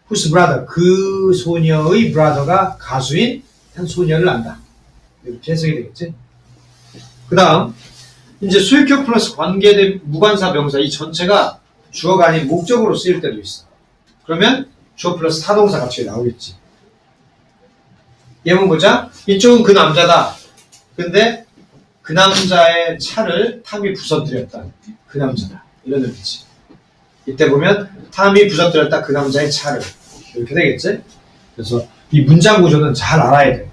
Whose brother? 그 소녀의 brother가 가수인 한 소녀를 안다. 이렇게 해석이 되겠지? 그 다음, 이제 소유격 플러스 관계된 무관사 명사 이 전체가 주어가 아닌 목적으로 쓰일 때도 있어. 그러면 주어 플러스 타동사가 뒤에 나오겠지. 예문 보자. 이쪽은 그 남자다. 근데 그 남자의 차를 탐이 부서뜨렸다. 그 남자다. 이런 의미지. 이때 보면 탐이 부서뜨렸다. 그 남자의 차를. 이렇게 되겠지? 그래서 이 문장 구조는 잘 알아야 돼.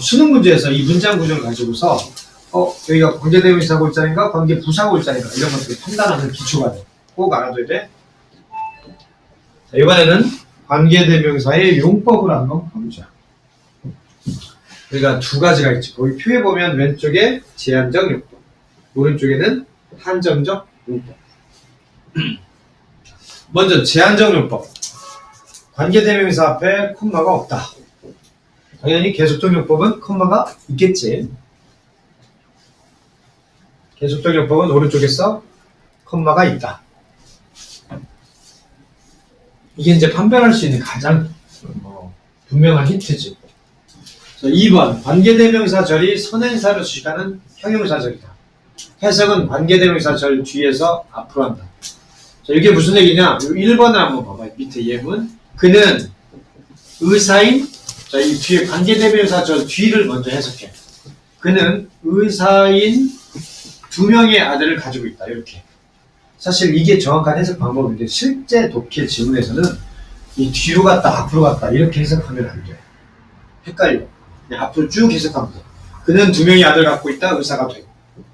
수능 문제에서 이 문장 구조를 가지고서 여기가 관계대명사 골자인가 관계부사 골자인가 이런 것들을 판단하는 기초가 돼. 꼭 알아둬야 돼. 자, 이번에는 관계대명사의 용법을 한번 보자. 우리가 두 가지가 있지. 거기 표에 보면 왼쪽에 제한적 용법, 오른쪽에는 한정적 용법. 먼저 제한적 용법. 관계대명사 앞에 콤마가 없다. 당연히 계속적 용법은 콤마가 있겠지. 계속적 용법은 오른쪽에서 콤마가 있다. 이게 이제 판별할 수 있는 가장 분명한 힌트지. 2번 관계대명사절이 선행사를 수식하는 형용사절이다. 해석은 관계대명사절 뒤에서 앞으로 한다. 자, 이게 무슨 얘기냐? 1번을 한번 봐봐요. 밑에 예문. 그는 의사인, 자, 이 뒤에 관계대명사절 뒤를 먼저 해석해. 그는 의사인 2명의 아들을 가지고 있다. 이렇게. 사실 이게 정확한 해석 방법인데 실제 독해 지문에서는 이 뒤로 갔다 앞으로 갔다 이렇게 해석하면 안 돼. 헷갈려. 그냥 앞으로 쭉 해석하면 돼. 그는 2명의 아들 갖고 있다. 의사가 되고.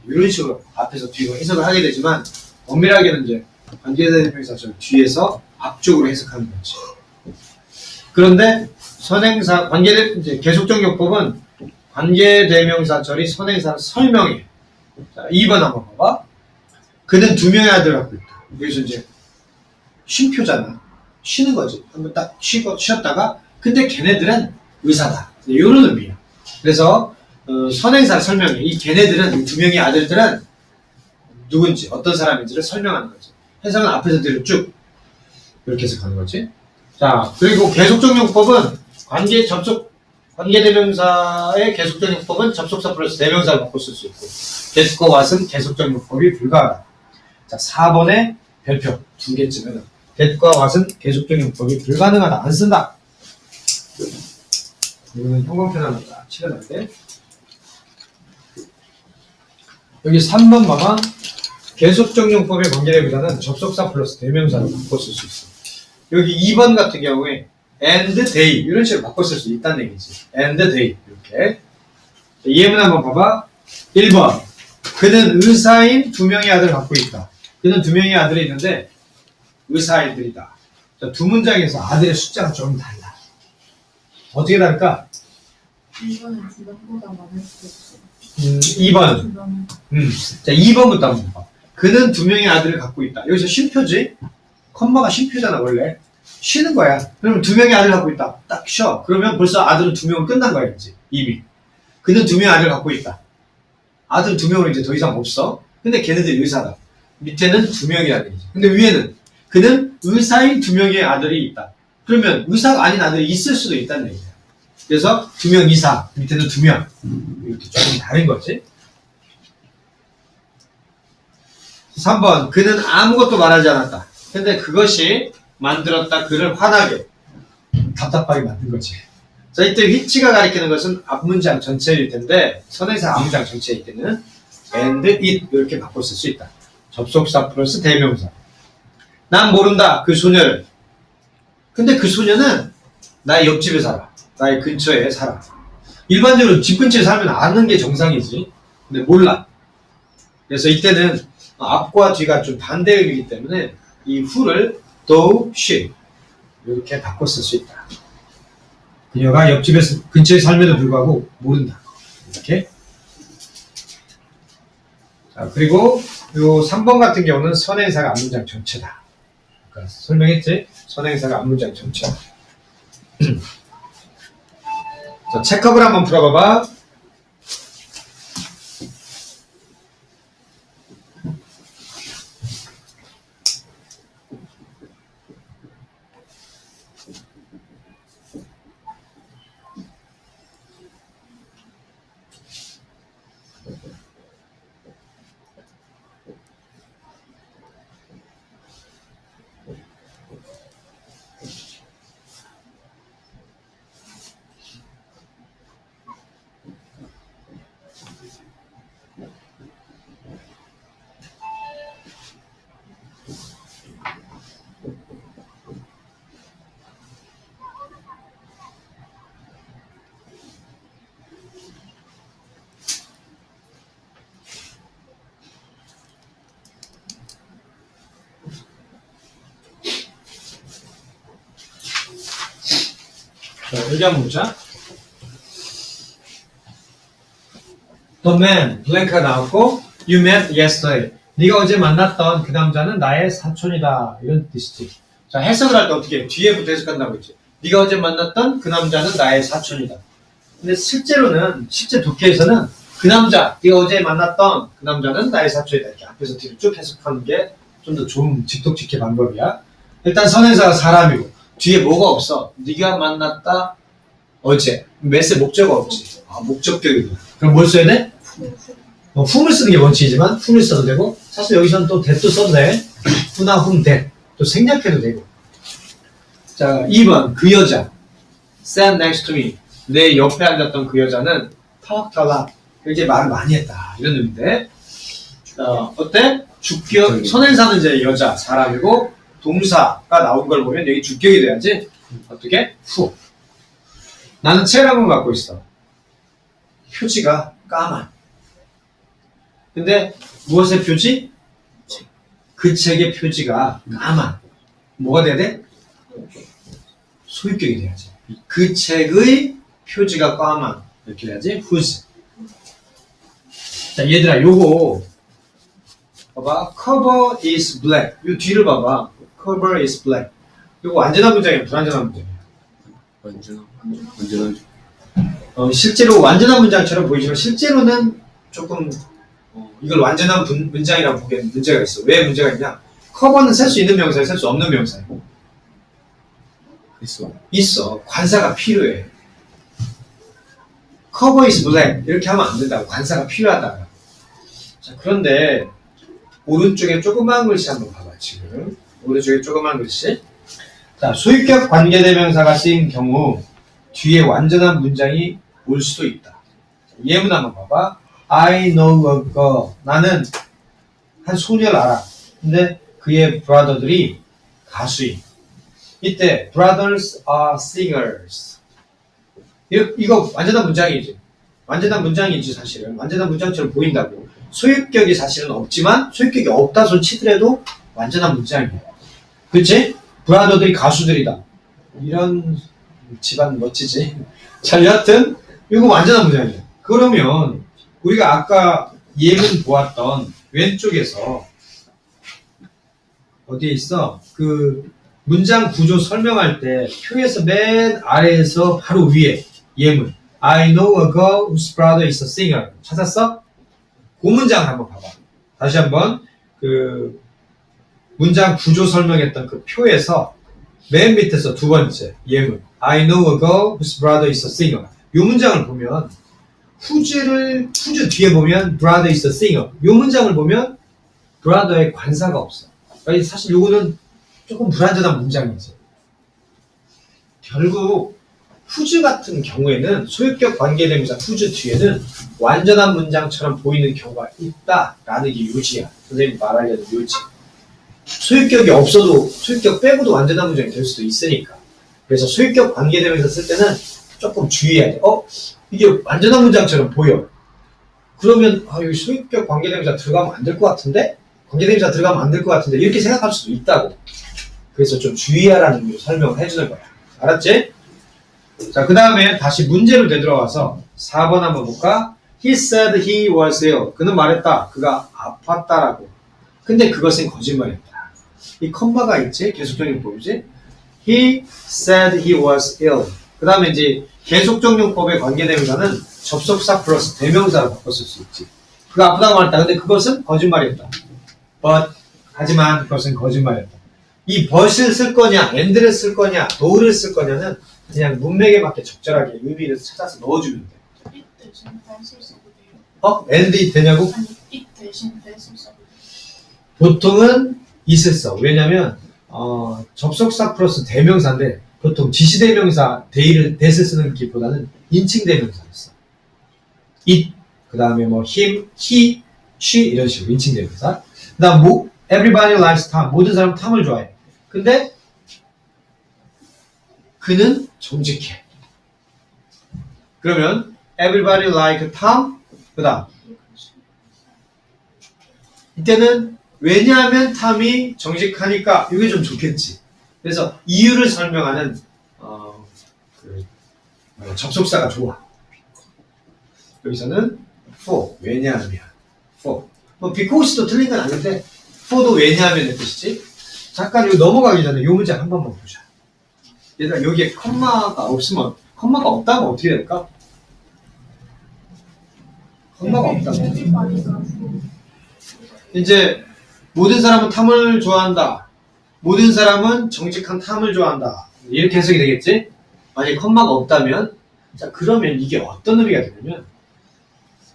이런 식으로 앞에서 뒤로 해석을 하게 되지만 엄밀하게는 이제 관계대명사절 뒤에서 앞쪽으로 해석하는 거지. 그런데 선행사 이제 계속적 용법은 관계대명사절이 선행사를 설명해. 자, 2번 한번 봐봐. 그는 2명의 아들 갖고 있다. 여기서 이제 쉼표잖아. 쉬는 거지. 한번 딱 쉬었다가 근데 걔네들은 의사다. 이런 의미야. 그래서 선행사를 설명해. 이 걔네들은 이 2명의 아들들은 누군지 어떤 사람인지를 설명하는 거지. 해석은 앞에서 뒤로 쭉 이렇게 해석하는 거지. 자, 그리고 계속적 용법은 관계대명사의 계속적 용법은 접속사 플러스 대명사를 바꿔 쓸 수 있고 get과 what은 계속적 용법이 불가하다. 자, 4번의 별표 2개쯤에는 get과 what은 계속적 용법이 불가능하다. 안 쓴다. 이거는 형광펜 하나 딱 칠해놔야 돼. 여기 3번 봐봐. 계속적 용법의 관계대명사는 접속사 플러스 대명사로 바꿔 쓸 수 있어. 여기 2번 같은 경우에 and they 이런 식으로 바꿔 쓸 수 있다는 얘기지. and they 이렇게. 예문 한번 봐봐. 1번 그는 의사인 2명의 아들을 갖고 있다. 그는 2명의 아들이 있는데 의사아이들이다. 자, 두 문장에서 아들의 숫자가 좀 달라. 어떻게 다를까? 2번은 2번보다 많을 수도 있어. 2번. 자, 2번부터 한번 봐. 그는 2명의 아들을 갖고 있다. 여기서 쉼표지? 컴마가 쉼표잖아, 원래. 쉬는 거야. 그러면 2명의 아들을 갖고 있다. 딱 쉬어. 그러면 벌써 아들은 2명은 끝난 거야, 이제. 이미. 그는 2명의 아들을 갖고 있다. 아들 2명으로 이제 더 이상 없어. 근데 걔네들이 의사다. 밑에는 2명이라는 얘기지. 근데 위에는 그는 의사인 2명의 아들이 있다. 그러면 의사가 아닌 아들이 있을 수도 있다는 얘기야. 그래서 2명 이상, 밑에는 2명. 이렇게 조금 다른 거지. 3번, 그는 아무것도 말하지 않았다. 근데 그것이 만들었다 그를 화나게, 답답하게 만든 거지. 자, 이때 which가 가리키는 것은 앞문장 전체일 텐데, 선행사 앞문장 전체일 때는 and it 이렇게 바꿔 쓸 수 있다. 접속사 플러스 대명사. 난 모른다 그 소녀를. 근데 그 소녀는 나의 옆집에 살아. 나의 근처에 살아. 일반적으로 집 근처에 살면 아는 게 정상이지. 근데 몰라. 그래서 이때는 앞과 뒤가 좀 반대 의미이기 때문에 이 who를 though she 이렇게 바꿔 쓸 수 있다. 그녀가 옆집에 근처에 살면도 불구하고 모른다. 이렇게. 자, 그리고 요 3번 같은 경우는 선행사가 앞문장 전체다. 그러니까 설명했지? 선행사가 앞문장 전체다. 자, 체크업을 한번 풀어봐봐. 자, 여기 한번 보자. The man, 블랭크가 나왔고 You met yesterday. 네가 어제 만났던 그 남자는 나의 사촌이다. 이런 뜻이지. 자, 해석을 할 때 어떻게 해? 뒤에부터 해석한다고 했지. 네가 어제 만났던 그 남자는 나의 사촌이다. 근데 실제로는, 실제 독해에서는 그 남자, 네가 어제 만났던 그 남자는 나의 사촌이다. 이렇게 앞에서 뒤로 쭉 해석하는 게 좀 더 좋은 직독직해 방법이야. 일단 선행사가 사람이고 뒤에 뭐가 없어. 네가 만났다 어제. 몇의 목적어 없지. 아, 목적격이고. 그럼 뭘 써야 돼? whom을 쓰는 게 원칙이지만 whom을 써도 되고 사실 여기서는 또 that도 써도 돼. who나 whom, that. 또 생략해도 되고. 자, 2번 그 여자 sat next to me. 내 옆에 앉았던 그 여자는 talked a lot. 굉장히 말을 많이 했다. 이런 의미인데 어때? 주격, 선행사는 이제 여자, 사람이고 동사가 나온 걸 보면 여기 주격이 돼야지. 어떻게? who. 나는 책을 한 권 갖고 있어. 표지가 까만. 근데 무엇의 표지? 그 책의 표지가 까만. 뭐가 돼야 돼? 소유격이 돼야지. 그 책의 표지가 까만. 이렇게 돼야지. whose. 자, 얘들아, 요거 봐봐. cover is black. 요 뒤를 봐봐. cover is black. 요거 완전한 문장이야, 불완전한 문장이야. 완전한 실제로 완전한 문장처럼 보이지만 실제로는 조금 이걸 완전한 문장이라고 보기에는 문제가 있어. 왜 문제가 있냐? 커버는 셀 수 있는 명사야, 셀 수 없는 명사야. 있어. 관사가 필요해. cover is black 이렇게 하면 안 된다고. 관사가 필요하다. 자, 그런데 오른쪽에 조그만 글씨 한번 봐봐. 지금 오른쪽에 조그만 글씨. 자, 소유격 관계대명사가 쓰인 경우 뒤에 완전한 문장이 올 수도 있다. 예문 한번 봐봐. I know a girl. 나는 한 소녀를 알아. 근데 그의 brother들이 가수임. 이때 brothers are singers. 이거 완전한 문장이지. 완전한 문장이지 사실은. 완전한 문장처럼 보인다고. 소유격이 사실은 없지만 소유격이 없다 손 치더라도 완전한 문장이야. 그치? 브라더들이 가수들이다. 이런 집안 멋지지. 자, 여하튼 이거 완전한 문장이야. 그러면 우리가 아까 예문 보았던 왼쪽에서 어디에 있어? 그 문장 구조 설명할 때 표에서 맨 아래에서 바로 위에 예문 I know a girl whose brother is a singer. 찾았어? 그 문장을 한번 봐봐. 다시 한번 그 문장 구조 설명했던 그 표에서 맨 밑에서 두 번째 예문 I know a girl whose brother is a singer. 이 문장을 보면 whose 뒤에 보면 brother is a singer. 이 문장을 보면 brother의 관사가 없어. 그러니까 사실 요거는 조금 불완전한 문장이지. 결국 whose 같은 경우에는 소유격 관계대명사 whose 뒤에는 완전한 문장처럼 보이는 경우가 있다라는 게 요지야. 선생님이 말하려는 요지. 소유격이 없어도 소유격 빼고도 완전한 문장이 될 수도 있으니까. 그래서 소유격 관계대명사 쓸 때는 조금 주의해야 돼. 이게 완전한 문장처럼 보여. 그러면 여기 소유격 관계대명사 들어가면 안 될 것 같은데? 관계대명사 들어가면 안 될 것 같은데? 이렇게 생각할 수도 있다고. 그래서 좀 주의하라는 의미로 설명을 해주는 거야. 알았지? 자, 그 다음에 다시 문제로 되돌아와서 4번 한번 볼까? He said he was ill. 그는 말했다. 그가 아팠다라고. 근데 그것은 거짓말이었다. 이 컴마가 있지? 계속적용법이지? He said he was ill. 그 다음에 이제 계속적용법의 관계대명사는 접속사 플러스 대명사로 바꿨을 수 있지. 그가 아프다고 말했다. 근데 그것은 거짓말이었다. But 하지만 그것은 거짓말이었다. 이 but을 쓸 거냐, and를 쓸 거냐, do를 쓸 거냐는 그냥 문맥에 맞게 적절하게 의미를 찾아서 넣어주면 돼. it 대신 that을 써도 돼요? and 되냐고? 아니 it 대신 that을 써도 돼요? 보통은 it을 써. 왜냐면 접속사 플러스 대명사인데 보통 지시대명사 that을 쓰는 기보다는 인칭대명사를 써. it, 그 다음에 뭐 him, he, she 이런 식으로 인칭대명사. 그 다음 everybody likes Tom. 모든 사람 탐을 좋아해. 근데 그는 정직해. 그러면 everybody like Tom. 그 다음 이때는 왜냐하면 탐이 정직하니까 이게 좀 좋겠지. 그래서 이유를 설명하는 접속사가 좋아. 여기서는 for 왜냐하면 for 뭐 because도 틀린 건 아닌데 for도 왜냐하면의 뜻이지. 잠깐 이거 넘어가기 전에 이 문제 한 번만 보자. 얘들아 여기에 컴마가 없으면 컴마가 없다면 어떻게 될까? 컴마가 없다면 이제 모든 사람은 탐을 좋아한다. 모든 사람은 정직한 탐을 좋아한다. 이렇게 해석이 되겠지? 만약에 컴마가 없다면 자 그러면 이게 어떤 의미가 되냐면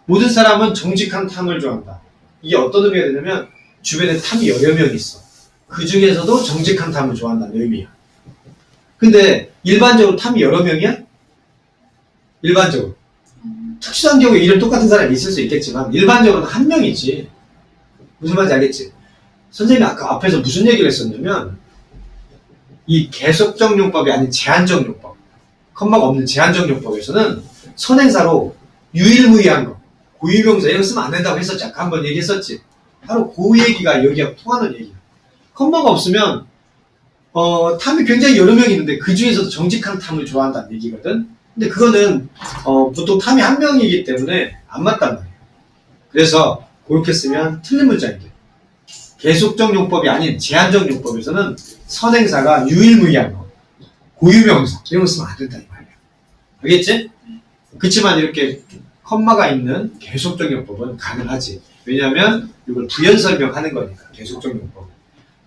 모든 사람은 정직한 탐을 좋아한다. 이게 어떤 의미가 되냐면 주변에 탐이 여러 명 있어. 그 중에서도 정직한 탐을 좋아한다는 의미야. 근데 일반적으로 탐이 여러 명이야? 일반적으로. 특수한 경우에 이름 똑같은 사람이 있을 수 있겠지만 일반적으로는 한 명이지. 무슨 말인지 알겠지? 선생님이 아까 앞에서 무슨 얘기를 했었냐면 이 계속적 용법이 아닌 제한적 용법, 컴마가 없는 제한적 용법에서는 선행사로 유일무이한 거, 고유명사 이런 거 쓰면 안 된다고 했었지. 아까 한번 얘기했었지. 바로 그 얘기가 여기하고 통하는 얘기야. 컴마가 없으면 탐이 굉장히 여러 명이 있는데 그 중에서도 정직한 탐을 좋아한다는 얘기거든. 근데 그거는 보통 탐이 한 명이기 때문에 안 맞단 말이야. 그래서 그렇게 쓰면 틀린 문장이 돼. 계속적 용법이 아닌 제한적 용법에서는 선행사가 유일무이한 거, 고유명사 이런 거 쓰면 안 된다 이 말이야. 알겠지? 그렇지만 이렇게 컴마가 있는 계속적 용법은 가능하지. 왜냐하면 이걸 부연 설명하는 거니까 계속적 용법.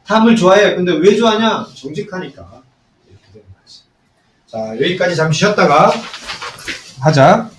탐을 좋아해. 근데 왜 좋아하냐? 정직하니까. 이렇게 되는 거지. 자, 여기까지 잠시 쉬었다가 하자.